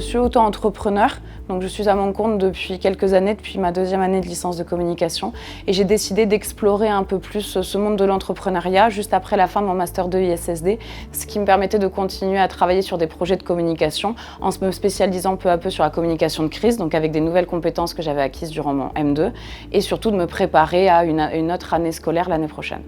suis auto-entrepreneur, donc je suis à mon compte depuis quelques années, depuis ma 2e année de licence de communication. Et j'ai décidé d'explorer un peu plus ce monde de l'entrepreneuriat juste après la fin de mon master 2 ISSD, ce qui me permettait de continuer à travailler sur des projets de communication en me spécialisant peu à peu sur la communication de crise, donc avec des nouvelles compétences que j'avais acquises durant mon M2, et surtout de me préparer à une autre année scolaire l'année prochaine.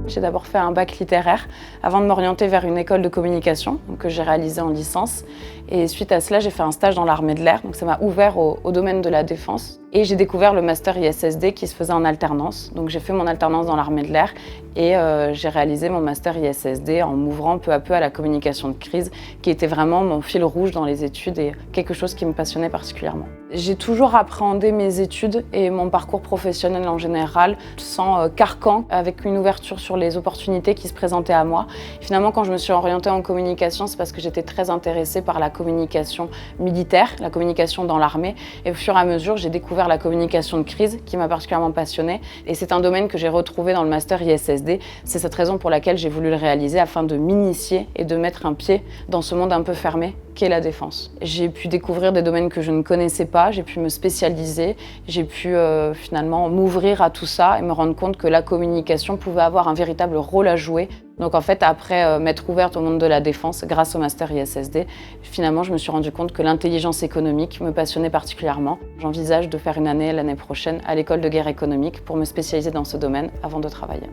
J'ai d'abord fait un bac littéraire avant de m'orienter vers une école de communication que j'ai réalisée en licence. Et suite à cela, j'ai fait un stage dans l'armée de l'air, donc ça m'a ouvert au domaine de la défense. Et j'ai découvert le master ISSD qui se faisait en alternance. Donc j'ai fait mon alternance dans l'armée de l'air et j'ai réalisé mon master ISSD en m'ouvrant peu à peu à la communication de crise, qui était vraiment mon fil rouge dans les études et quelque chose qui me passionnait particulièrement. J'ai toujours appréhendé mes études et mon parcours professionnel en général sans carcan, avec une ouverture sur les opportunités qui se présentaient à moi. Finalement, quand je me suis orientée en communication, c'est parce que j'étais très intéressée par la communication militaire, la communication dans l'armée. Et au fur et à mesure, j'ai découvert la communication de crise qui m'a particulièrement passionnée. Et c'est un domaine que j'ai retrouvé dans le master ISSD. C'est cette raison pour laquelle j'ai voulu le réaliser, afin de m'initier et de mettre un pied dans ce monde un peu fermé qu'est la défense. J'ai pu découvrir des domaines que je ne connaissais pas, j'ai pu me spécialiser, j'ai pu finalement m'ouvrir à tout ça et me rendre compte que la communication pouvait avoir un véritable rôle à jouer. Donc en fait, après m'être ouverte au monde de la défense grâce au master ISSD, finalement je me suis rendu compte que l'intelligence économique me passionnait particulièrement. J'envisage de faire une année l'année prochaine à l'école de guerre économique pour me spécialiser dans ce domaine avant de travailler.